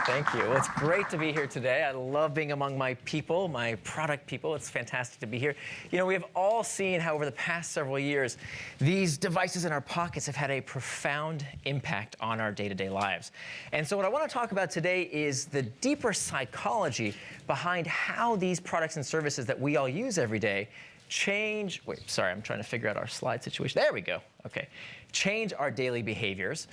Thank you. Well, it's great to be here today. I love being among my people, my product people. It's fantastic to be here. You know, we have all seen how over the past several years, these devices in our pockets have had a profound impact on our day-to-day lives. And so what I want to talk about today is the deeper psychology behind how these products and services that we all use every day change, wait, sorry, I'm trying to figure out our slide situation. There we go. Okay. Change our daily behaviors.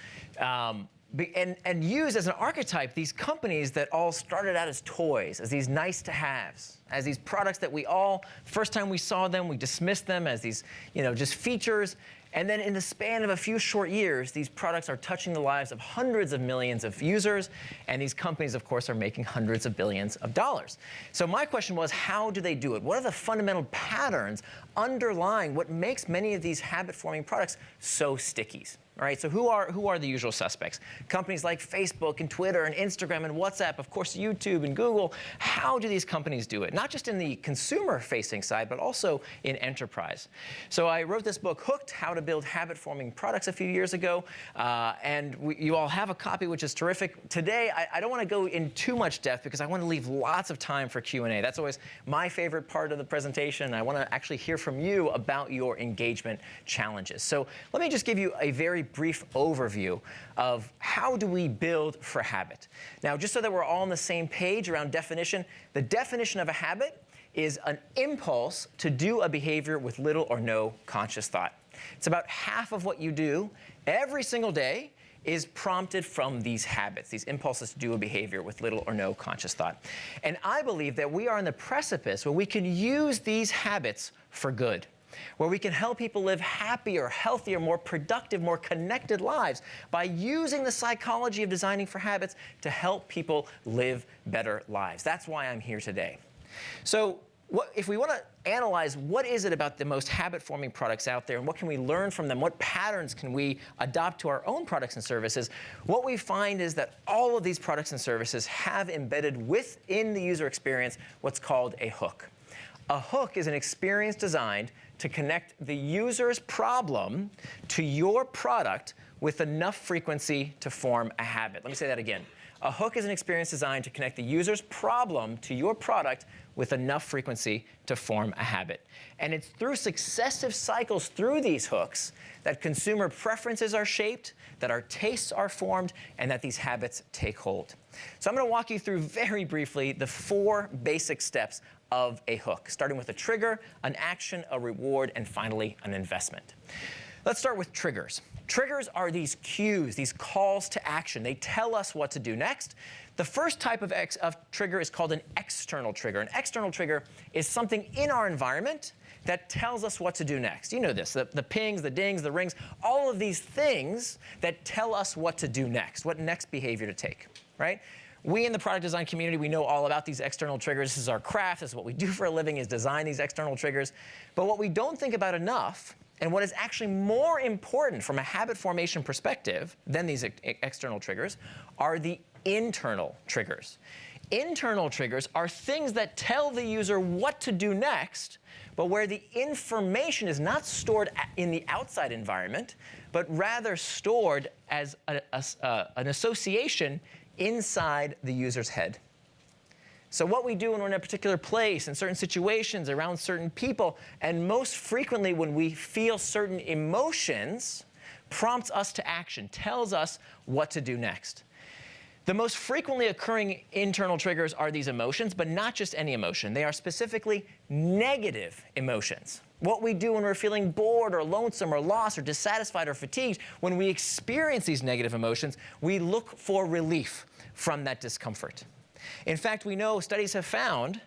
And use as an archetype these companies that all started out as toys, as these nice-to-haves, as these products that we all, first time we saw them, we dismissed them as these, just features. And then in the span of a few short years, these products are touching the lives of hundreds of millions of users, and these companies, of course, are making hundreds of billions of dollars. So my question was, how do they do it? What are the fundamental patterns underlying what makes many of these habit-forming products so sticky? All right, so who are the usual suspects? Companies like Facebook and Twitter and Instagram and WhatsApp, of course, YouTube and Google. How do these companies do it? Not just in the consumer-facing side, but also in enterprise. So I wrote this book, Hooked, How to Build Habit-Forming Products, a few years ago. And you all have a copy, which is terrific. Today, I don't want to go in too much depth because I want to leave lots of time for Q&A. That's always my favorite part of the presentation. I want to actually hear from you about your engagement challenges. So let me just give you a very brief overview of how do we build for habit. Now, just so that we're all on the same page around definition, the definition of a habit is an impulse to do a behavior with little or no conscious thought. It's about half of what you do every single day is prompted from these habits, these impulses to do a behavior with little or no conscious thought. And I believe that we are on the precipice where we can use these habits for good, where we can help people live happier, healthier, more productive, more connected lives by using the psychology of designing for habits to help people live better lives. That's why I'm here today. So if we want to analyze what is it about the most habit-forming products out there and what can we learn from them, what patterns can we adopt to our own products and services, what we find is that all of these products and services have embedded within the user experience what's called a hook. A hook is an experience designed to connect the user's problem to your product with enough frequency to form a habit. Let me say that again. A hook is an experience designed to connect the user's problem to your product with enough frequency to form a habit. And it's through successive cycles through these hooks that consumer preferences are shaped, that our tastes are formed, and that these habits take hold. So I'm going to walk you through very briefly the 4 basic steps of a hook, starting with a trigger, an action, a reward, and finally an investment. Let's start with triggers. Triggers are these cues, these calls to action. They tell us what to do next. The first type of trigger is called an external trigger. An external trigger is something in our environment that tells us what to do next. You know this, the pings, the dings, the rings, all of these things that tell us what to do next, what next behavior to take, right? We in the product design community, we know all about these external triggers. This is our craft. This is what we do for a living, is design these external triggers. But what we don't think about enough, and what is actually more important from a habit formation perspective than these external triggers, are the internal triggers. Internal triggers are things that tell the user what to do next, but where the information is not stored in the outside environment, but rather stored as an association inside the user's head. So what we do when we're in a particular place, in certain situations, around certain people, and most frequently when we feel certain emotions, prompts us to action, tells us what to do next. The most frequently occurring internal triggers are these emotions, but not just any emotion. They are specifically negative emotions. What we do when we're feeling bored or lonesome or lost or dissatisfied or fatigued, when we experience these negative emotions, we look for relief from that discomfort. In fact, we know studies have found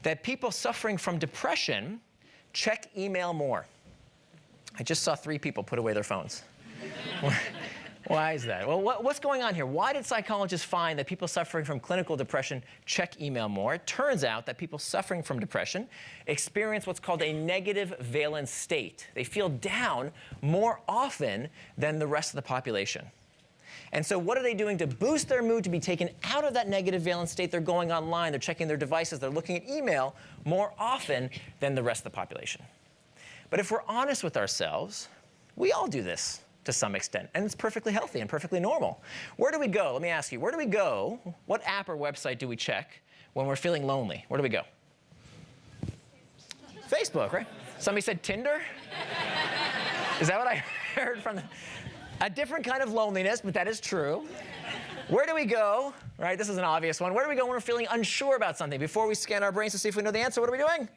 that people suffering from depression check email more. I just saw 3 people put away their phones. Why is that? Well, what's going on here? Why did psychologists find that people suffering from clinical depression check email more? It turns out that people suffering from depression experience what's called a negative valence state. They feel down more often than the rest of the population. And so what are they doing to boost their mood, to be taken out of that negative valence state? They're going online, they're checking their devices, they're looking at email more often than the rest of the population. But if we're honest with ourselves, we all do this. to some extent, and it's perfectly healthy and perfectly normal. Where do we go? Let me ask you, where do we go? What app or website do we check when we're feeling lonely? Where do we go? Facebook, right? Somebody said Tinder? Is that what I heard from a different kind of loneliness, but that is true. Where do we go? Right, this is an obvious one. Where do we go when we're feeling unsure about something? Before we scan our brains to see if we know the answer, what are we doing?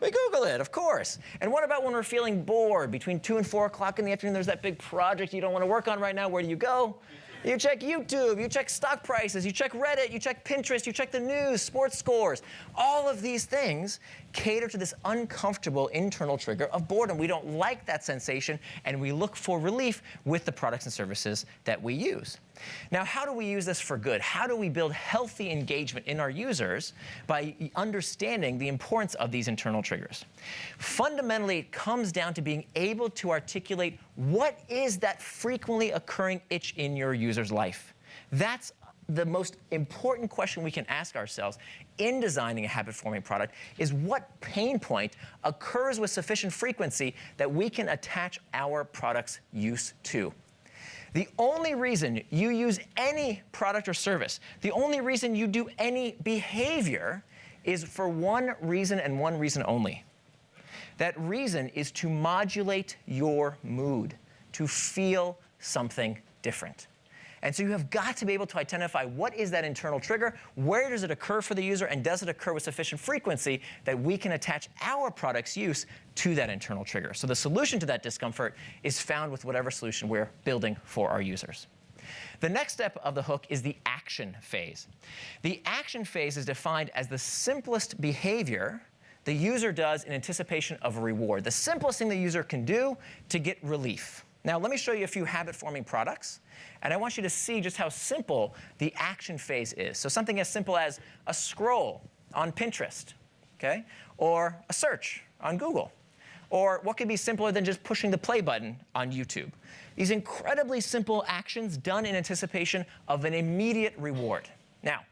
We Google it, of course. And what about when we're feeling bored? Between 2 and 4 o'clock in the afternoon, there's that big project you don't want to work on right now. Where do you go? You check YouTube, you check stock prices, you check Reddit, you check Pinterest, you check the news, sports scores. All of these things cater to this uncomfortable internal trigger of boredom. We don't like that sensation, and we look for relief with the products and services that we use. Now, how do we use this for good? How do we build healthy engagement in our users by understanding the importance of these internal triggers? Fundamentally, it comes down to being able to articulate what is that frequently occurring itch in your user's life. That's the most important question we can ask ourselves in designing a habit-forming product, is what pain point occurs with sufficient frequency that we can attach our product's use to. The only reason you use any product or service, the only reason you do any behavior is for one reason and one reason only. That reason is to modulate your mood, to feel something different. And so you have got to be able to identify what is that internal trigger, where does it occur for the user, and does it occur with sufficient frequency that we can attach our product's use to that internal trigger. So the solution to that discomfort is found with whatever solution we're building for our users. The next step of the hook is the action phase. The action phase is defined as the simplest behavior the user does in anticipation of a reward, the simplest thing the user can do to get relief. Now, let me show you a few habit-forming products, and I want you to see just how simple the action phase is. So something as simple as a scroll on Pinterest, okay? Or a search on Google. Or what could be simpler than just pushing the play button on YouTube? These incredibly simple actions done in anticipation of an immediate reward. Now,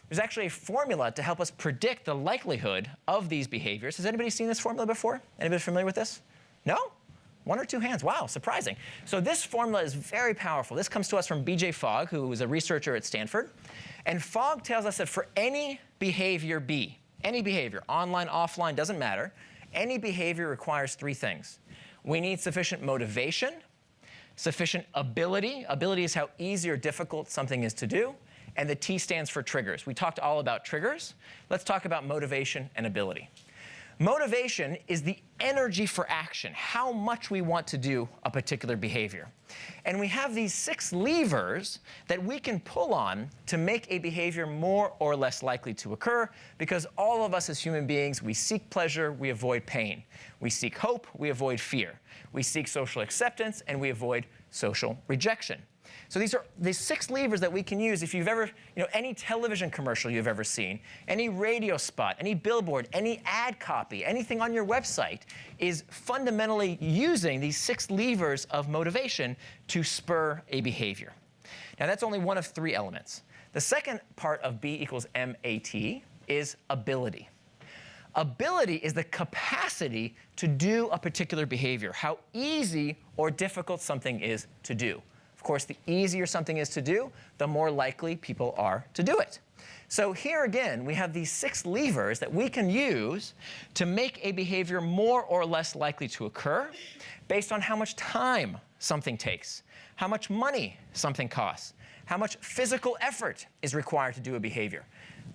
there's actually a formula to help us predict the likelihood of these behaviors. Has anybody seen this formula before? Anybody familiar with this? No? 1 or 2 hands. Wow, surprising. So this formula is very powerful. This comes to us from B.J. Fogg, who was a researcher at Stanford. And Fogg tells us that for any behavior B, any behavior, online, offline, doesn't matter, any behavior requires 3 things. We need sufficient motivation, sufficient ability. Ability is how easy or difficult something is to do. And the T stands for triggers. We talked all about triggers. Let's talk about motivation and ability. Motivation is the energy for action, how much we want to do a particular behavior. And we have these 6 levers that we can pull on to make a behavior more or less likely to occur, because all of us as human beings, we seek pleasure, we avoid pain. We seek hope, we avoid fear. We seek social acceptance, and we avoid social rejection. So these are the 6 levers that we can use. If you've ever, any television commercial you've ever seen, any radio spot, any billboard, any ad copy, anything on your website is fundamentally using these 6 levers of motivation to spur a behavior. Now that's only one of 3 elements. The second part of B equals MAT is ability. Ability is the capacity to do a particular behavior, how easy or difficult something is to do. Of course, the easier something is to do, the more likely people are to do it. So here again, we have these 6 levers that we can use to make a behavior more or less likely to occur based on how much time something takes, how much money something costs, how much physical effort is required to do a behavior.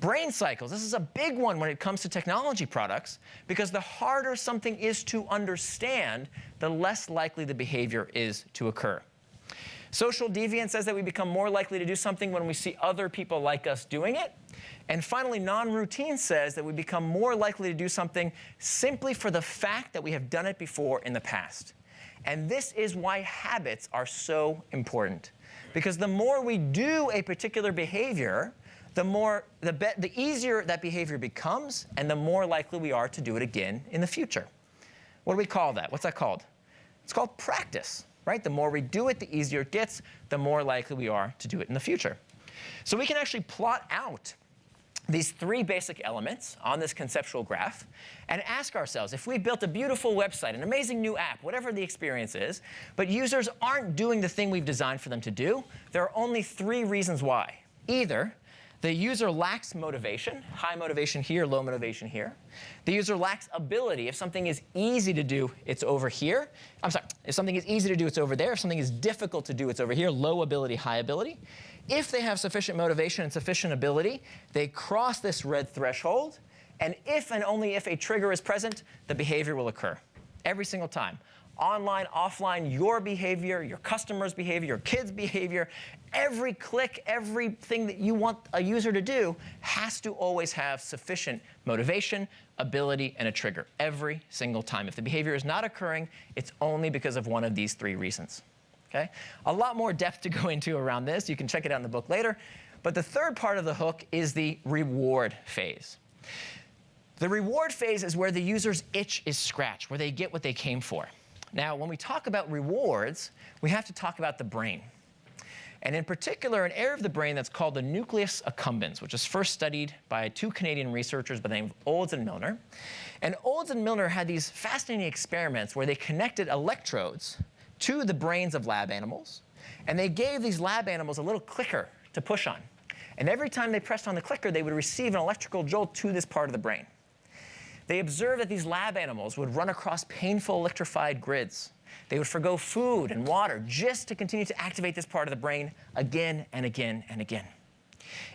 Brain cycles, this is a big one when it comes to technology products, because the harder something is to understand, the less likely the behavior is to occur. Social deviance says that we become more likely to do something when we see other people like us doing it. And finally, non-routine says that we become more likely to do something simply for the fact that we have done it before in the past. And this is why habits are so important. Because the more we do a particular behavior, the easier that behavior becomes, and the more likely we are to do it again in the future. What do we call that? What's that called? It's called practice. Right? The more we do it, the easier it gets, the more likely we are to do it in the future. So we can actually plot out these three basic elements on this conceptual graph and ask ourselves, if we built a beautiful website, an amazing new app, whatever the experience is, but users aren't doing the thing we've designed for them to do, there are only three reasons why. Either the user lacks motivation, high motivation here, low motivation here. The user lacks ability. If something is easy to do, it's over here. I'm sorry, if something is easy to do, it's over there. If something is difficult to do, it's over here, low ability, high ability. If they have sufficient motivation and sufficient ability, they cross this red threshold, and if and only if a trigger is present, the behavior will occur every single time. Online, offline, your behavior, your customer's behavior, your kid's behavior, every click, everything that you want a user to do has to always have sufficient motivation, ability, and a trigger every single time. If the behavior is not occurring, it's only because of one of these three reasons. Okay? A lot more depth to go into around this. You can check it out in the book later. But the third part of the hook is the reward phase. The reward phase is where the user's itch is scratched, where they get what they came for. Now, when we talk about rewards, we have to talk about the brain. And in particular, an area of the brain that's called the Nucleus Accumbens, which was first studied by two Canadian researchers by the name of Olds and Milner. And Olds and Milner had these fascinating experiments where they connected electrodes to the brains of lab animals, and they gave these lab animals a little clicker to push on. And every time they pressed on the clicker, they would receive an electrical jolt to this part of the brain. They observed that these lab animals would run across painful electrified grids. They would forgo food and water just to continue to activate this part of the brain again and again and again.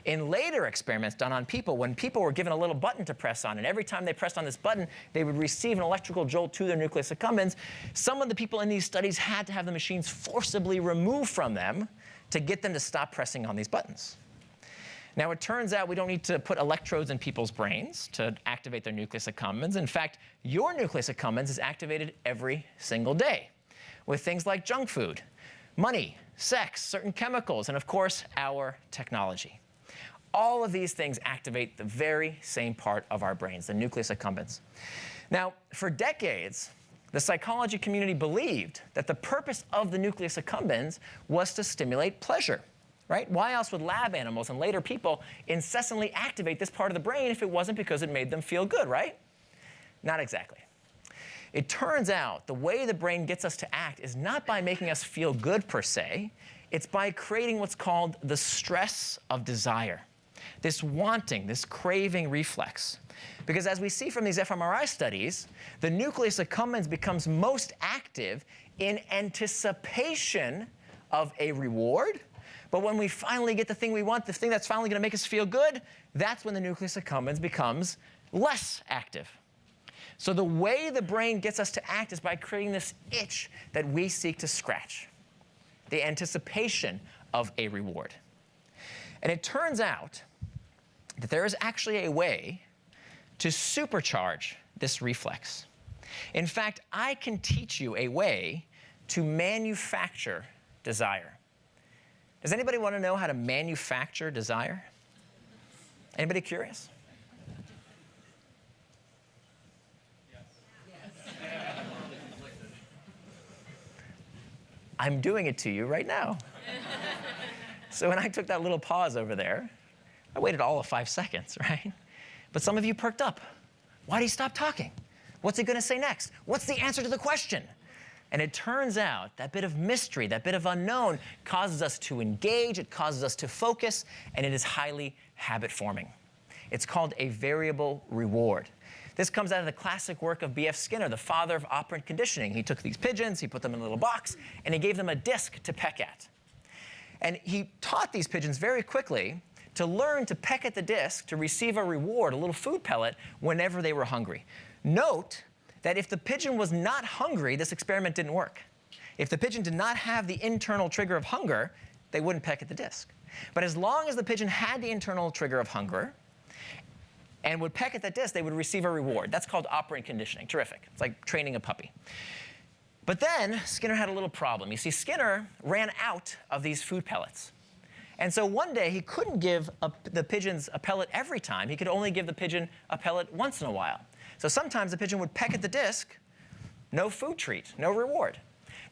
In later experiments done on people, when people were given a little button to press on, and every time they pressed on this button, they would receive an electrical jolt to their nucleus accumbens, some of the people in these studies had to have the machines forcibly removed from them to get them to stop pressing on these buttons. Now, it turns out we don't need to put electrodes in people's brains to activate their nucleus accumbens. In fact, your nucleus accumbens is activated every single day with things like junk food, money, sex, certain chemicals, and of course, our technology. All of these things activate the very same part of our brains, the nucleus accumbens. Now, for decades, the psychology community believed that the purpose of the nucleus accumbens was to stimulate pleasure. Right? Why else would lab animals and later people incessantly activate this part of the brain if it wasn't because it made them feel good, right? Not exactly. It turns out the way the brain gets us to act is not by making us feel good per se, it's by creating what's called the stress of desire. This wanting, this craving reflex. Because as we see from these fMRI studies, the nucleus accumbens becomes most active in anticipation of a reward. But when we finally get the thing we want, the thing that's finally going to make us feel good, that's when the nucleus accumbens becomes less active. So the way the brain gets us to act is by creating this itch that we seek to scratch, the anticipation of a reward. And it turns out that there is actually a way to supercharge this reflex. In fact, I can teach you a way to manufacture desire. Does anybody want to know how to manufacture desire? Anybody curious? Yes. I'm doing it to you right now. So when I took that little pause over there, I waited all of 5 seconds, right? But some of you perked up. Why did he stop talking? What's he going to say next? What's the answer to the question? And it turns out that bit of mystery, that bit of unknown, causes us to engage, it causes us to focus, and it is highly habit-forming. It's called a variable reward. This comes out of the classic work of B.F. Skinner, the father of operant conditioning. He took these pigeons, he put them in a little box, and he gave them a disc to peck at. And he taught these pigeons very quickly to learn to peck at the disc to receive a reward, a little food pellet, whenever they were hungry. Note that if the pigeon was not hungry, this experiment didn't work. If the pigeon did not have the internal trigger of hunger, they wouldn't peck at the disc. But as long as the pigeon had the internal trigger of hunger and would peck at the disc, they would receive a reward. That's called operant conditioning. Terrific. It's like training a puppy. But then Skinner had a little problem. You see, Skinner ran out of these food pellets. And so one day, he couldn't give the pigeons a pellet every time. He could only give the pigeon a pellet once in a while. So sometimes the pigeon would peck at the disc, no food treat, no reward.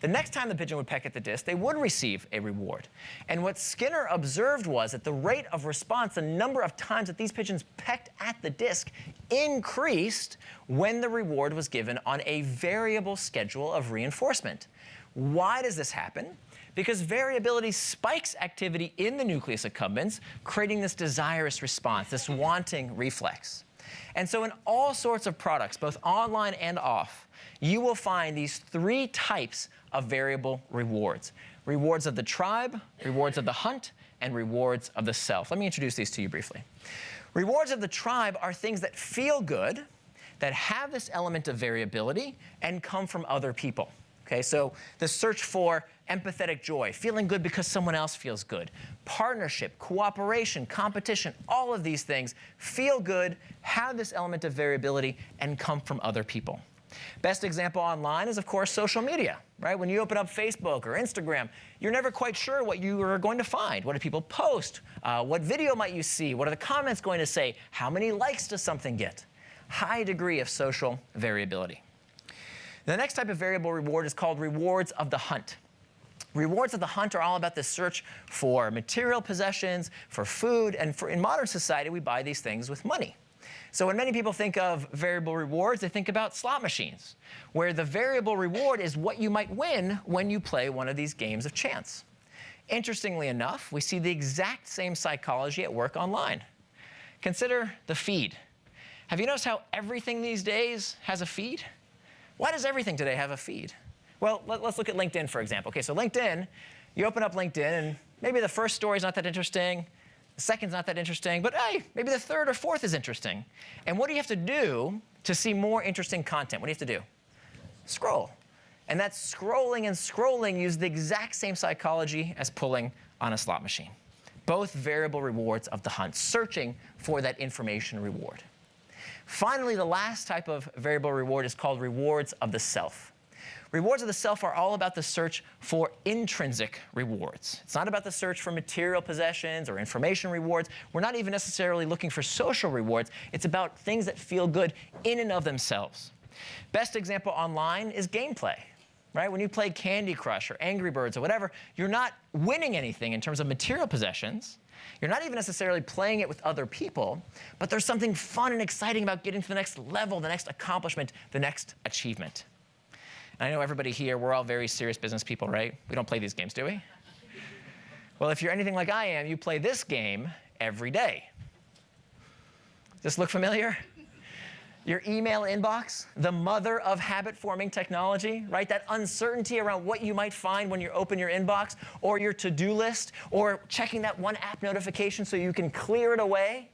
the next time the pigeon would peck at the disc, they would receive a reward. And what Skinner observed was that the rate of response, the number of times that these pigeons pecked at the disc, increased when the reward was given on a variable schedule of reinforcement. Why does this happen? Because variability spikes activity in the nucleus accumbens, creating this desirous response, this wanting reflex. And so in all sorts of products, both online and off, you will find these three types of variable rewards. Rewards of the tribe, rewards of the hunt, and rewards of the self. Let me introduce these to you briefly. Rewards of the tribe are things that feel good, that have this element of variability, and come from other people. Okay, so the search for empathetic joy, feeling good because someone else feels good, partnership, cooperation, competition, all of these things feel good, have this element of variability, and come from other people. Best example online is, of course, social media, right? When you open up Facebook or Instagram, you're never quite sure what you are going to find. What do people post? What video might you see? What are the comments going to say? How many likes does something get? High degree of social variability. The next type of variable reward is called rewards of the hunt. Rewards of the hunt are all about the search for material possessions, for food, and in modern society, we buy these things with money. So when many people think of variable rewards, they think about slot machines, where the variable reward is what you might win when you play one of these games of chance. Interestingly enough, we see the exact same psychology at work online. Consider the feed. Have you noticed how everything these days has a feed? Why does everything today have a feed? Well, let's look at LinkedIn, for example. Okay, so LinkedIn, you open up LinkedIn, and maybe the first story is not that interesting, the second's not that interesting, but hey, maybe the third or fourth is interesting. And what do you have to do to see more interesting content? What do you have to do? Scroll. And that scrolling and scrolling use the exact same psychology as pulling on a slot machine. Both variable rewards of the hunt, searching for that information reward. Finally, the last type of variable reward is called rewards of the self. Rewards of the self are all about the search for intrinsic rewards. It's not about the search for material possessions or information rewards. We're not even necessarily looking for social rewards. It's about things that feel good in and of themselves. Best example online is gameplay, right? When you play Candy Crush or Angry Birds or whatever, you're not winning anything in terms of material possessions. You're not even necessarily playing it with other people, but there's something fun and exciting about getting to the next level, the next accomplishment, the next achievement. And I know everybody here, we're all very serious business people, right? We don't play these games, do we? Well, if you're anything like I am, you play this game every day. Does this look familiar? Your email inbox, the mother of habit-forming technology, right? That uncertainty around what you might find when you open your inbox, or your to-do list, or checking that one app notification so you can clear it away,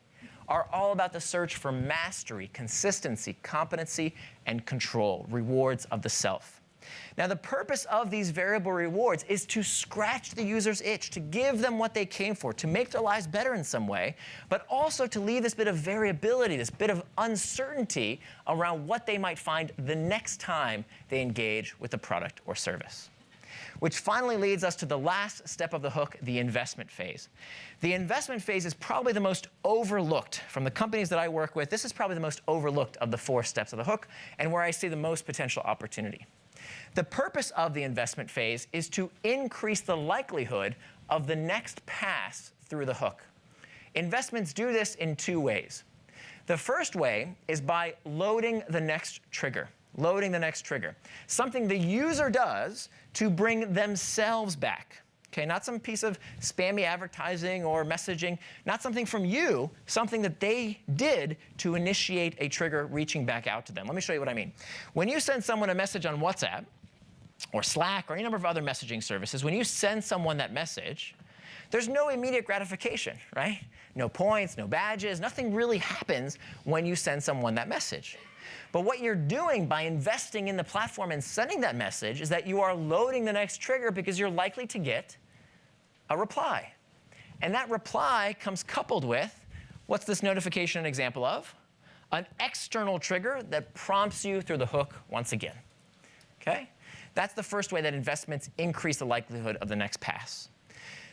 are all about the search for mastery, consistency, competency, and control, rewards of the self. Now, the purpose of these variable rewards is to scratch the user's itch, to give them what they came for, to make their lives better in some way, but also to leave this bit of variability, this bit of uncertainty around what they might find the next time they engage with a product or service. Which finally leads us to the last step of the hook, the investment phase. The investment phase is probably the most overlooked. From the companies that I work with, this is probably the most overlooked of the 4 steps of the hook, and where I see the most potential opportunity. The purpose of the investment phase is to increase the likelihood of the next pass through the hook. Investments do this in 2 ways. The first way is by loading the next trigger. Loading the next trigger. Something the user does to bring themselves back. Okay, not some piece of spammy advertising or messaging, not something from you, something that they did to initiate a trigger reaching back out to them. Let me show you what I mean. When you send someone a message on WhatsApp or Slack or any number of other messaging services, when you send someone that message, there's no immediate gratification, right? No points, no badges, nothing really happens when you send someone that message. But what you're doing by investing in the platform and sending that message is that you are loading the next trigger because you're likely to get a reply. And that reply comes coupled with, what's this notification an example of? An external trigger that prompts you through the hook once again. Okay? That's the first way that investments increase the likelihood of the next pass.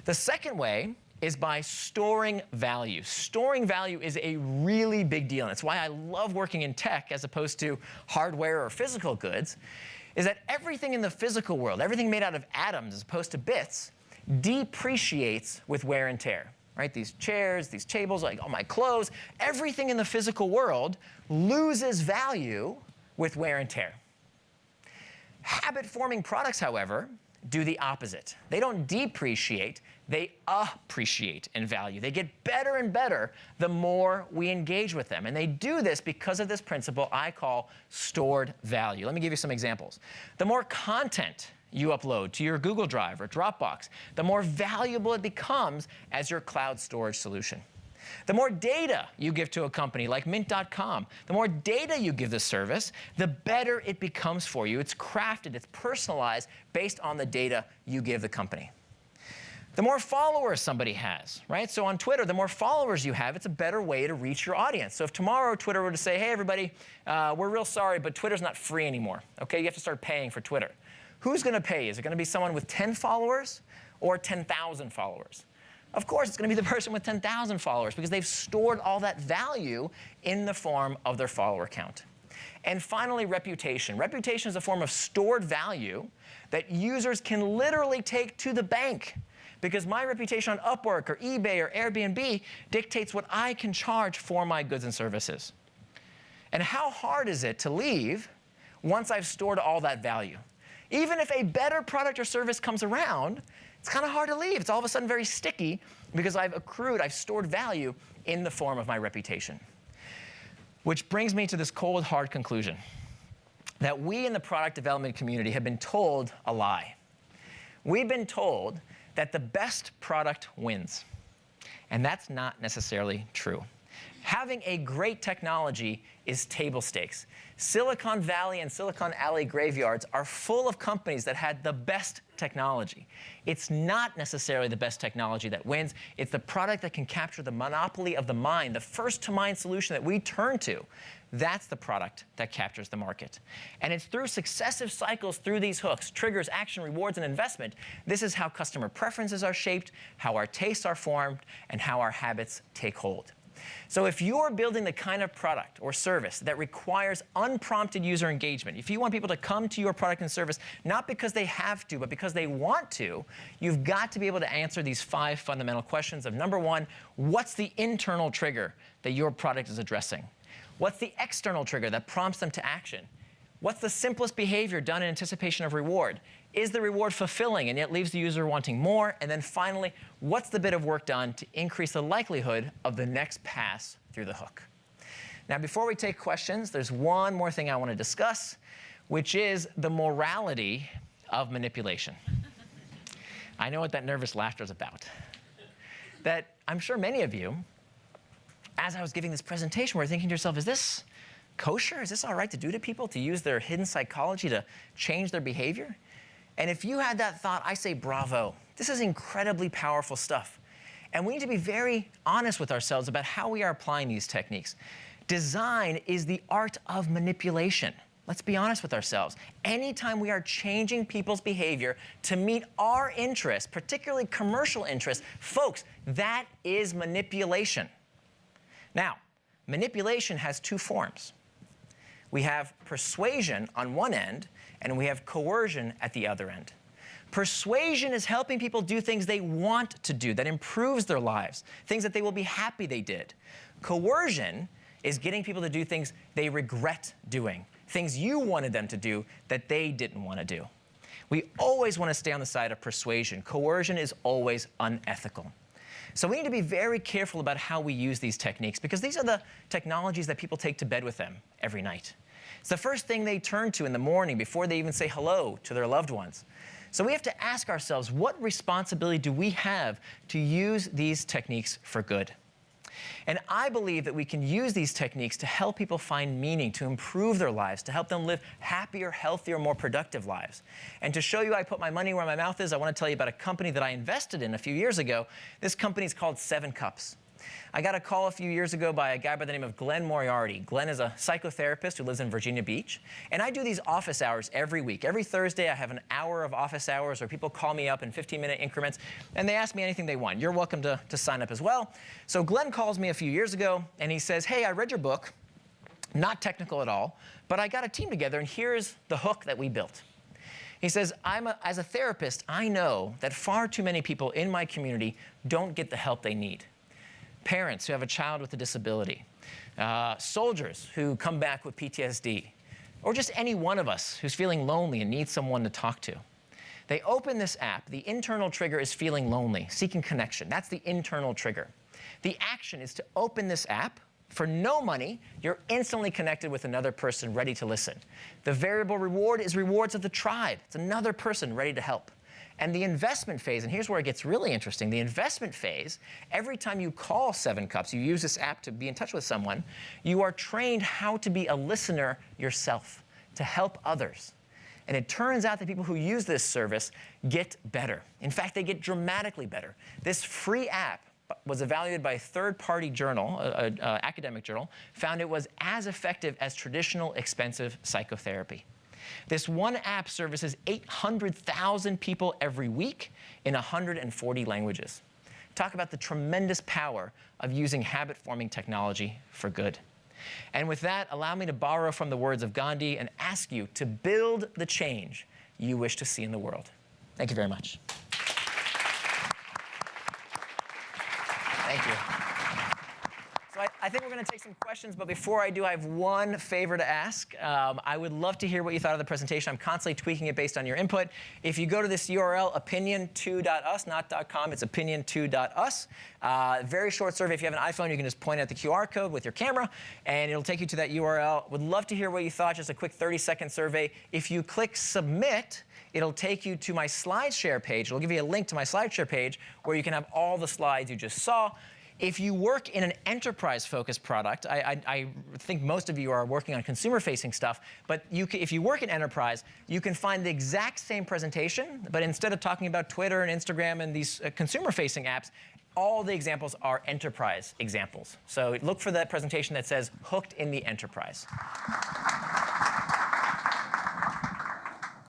The second way is by storing value. Storing value is a really big deal, and it's why I love working in tech as opposed to hardware or physical goods. is that everything in the physical world, everything made out of atoms as opposed to bits, depreciates with wear and tear. Right? These chairs, these tables, like all my clothes, everything in the physical world loses value with wear and tear. Habit-forming products, however, do the opposite. They don't depreciate, they appreciate in value. They get better and better the more we engage with them. And they do this because of this principle I call stored value. Let me give you some examples. The more content you upload to your Google Drive or Dropbox, the more valuable it becomes as your cloud storage solution. The more data you give to a company like Mint.com, the more data you give the service, the better it becomes for you. It's crafted, it's personalized based on the data you give the company. The more followers somebody has, right? So on Twitter, the more followers you have, it's a better way to reach your audience. So if tomorrow Twitter were to say, hey, everybody, we're real sorry, but Twitter's not free anymore, okay? You have to start paying for Twitter. Who's going to pay? Is it going to be someone with 10 followers or 10,000 followers? Of course, it's going to be the person with 10,000 followers because they've stored all that value in the form of their follower count. And finally, reputation. Reputation is a form of stored value that users can literally take to the bank because my reputation on Upwork or eBay or Airbnb dictates what I can charge for my goods and services. And how hard is it to leave once I've stored all that value? Even if a better product or service comes around, it's kind of hard to leave. It's all of a sudden very sticky because I've stored value in the form of my reputation. Which brings me to this cold, hard conclusion that we in the product development community have been told a lie. We've been told that the best product wins. And that's not necessarily true. Having a great technology is table stakes. Silicon Valley and Silicon Alley graveyards are full of companies that had the best technology. It's not necessarily the best technology that wins. It's the product that can capture the monopoly of the mind, the first-to-mind solution that we turn to. That's the product that captures the market. And it's through successive cycles through these hooks, triggers, action, rewards, and investment. This is how customer preferences are shaped, how our tastes are formed, and how our habits take hold. So if you're building the kind of product or service that requires unprompted user engagement, if you want people to come to your product and service not because they have to, but because they want to, you've got to be able to answer these 5 fundamental questions of, number 1, what's the internal trigger that your product is addressing? What's the external trigger that prompts them to action? What's the simplest behavior done in anticipation of reward? Is the reward fulfilling and yet leaves the user wanting more? And then finally, what's the bit of work done to increase the likelihood of the next pass through the hook? Now, before we take questions, there's one more thing I want to discuss, which is the morality of manipulation. I know what that nervous laughter is about. That I'm sure many of you, as I was giving this presentation, were thinking to yourself, is this kosher? Is this all right to do to people, to use their hidden psychology to change their behavior? And if you had that thought, I say bravo. This is incredibly powerful stuff. And we need to be very honest with ourselves about how we are applying these techniques. Design is the art of manipulation. Let's be honest with ourselves. Anytime we are changing people's behavior to meet our interests, particularly commercial interests, folks, that is manipulation. Now, manipulation has 2 forms. We have persuasion on one end, and we have coercion at the other end. Persuasion is helping people do things they want to do, that improves their lives, things that they will be happy they did. Coercion is getting people to do things they regret doing, things you wanted them to do that they didn't want to do. We always want to stay on the side of persuasion. Coercion is always unethical. So we need to be very careful about how we use these techniques because these are the technologies that people take to bed with them every night. It's the first thing they turn to in the morning before they even say hello to their loved ones. So we have to ask ourselves, what responsibility do we have to use these techniques for good? And I believe that we can use these techniques to help people find meaning, to improve their lives, to help them live happier, healthier, more productive lives. And to show you I put my money where my mouth is, I want to tell you about a company that I invested in a few years ago. This company is called 7 Cups. I got a call a few years ago by a guy by the name of Glenn Moriarty. Glenn is a psychotherapist who lives in Virginia Beach. And I do these office hours every week. Every Thursday, I have an hour of office hours where people call me up in 15-minute increments, and they ask me anything they want. You're welcome to sign up as well. So Glenn calls me a few years ago, and he says, hey, I read your book. not technical at all, but I got a team together, and here's the hook that we built. He says, as a therapist, I know that far too many people in my community don't get the help they need. Parents who have a child with a disability, soldiers who come back with PTSD, or just any one of us who's feeling lonely and needs someone to talk to. They open this app. The internal trigger is feeling lonely, seeking connection. That's the internal trigger. The action is to open this app. For no money, you're instantly connected with another person ready to listen. The variable reward is rewards of the tribe. It's another person ready to help. And the investment phase, and here's where it gets really interesting, the investment phase, every time you call 7 Cups, you use this app to be in touch with someone, you are trained how to be a listener yourself, to help others. And it turns out that people who use this service get better. In fact, they get dramatically better. This free app was evaluated by a third-party journal, an academic journal, found it was as effective as traditional expensive psychotherapy. This one app services 800,000 people every week in 140 languages. Talk about the tremendous power of using habit-forming technology for good. And with that, allow me to borrow from the words of Gandhi and ask you to build the change you wish to see in the world. Thank you very much. Thank you. So I think we're going to take some questions, but before I do, I have one favor to ask. I would love to hear what you thought of the presentation. I'm constantly tweaking it based on your input. If you go to this URL, opinion2.us, not .com, it's opinion2.us. Very short survey. If you have an iPhone, you can just point at the QR code with your camera, and it'll take you to that URL. Would love to hear what you thought, just a quick 30-second survey. If you click Submit, it'll take you to my SlideShare page. It'll give you a link to my SlideShare page where you can have all the slides you just saw. If you work in an enterprise-focused product, I think most of you are working on consumer-facing stuff, but if you work in enterprise, you can find the exact same presentation, but instead of talking about Twitter and Instagram and these consumer-facing apps, all the examples are enterprise examples. So look for that presentation that says Hooked in the Enterprise.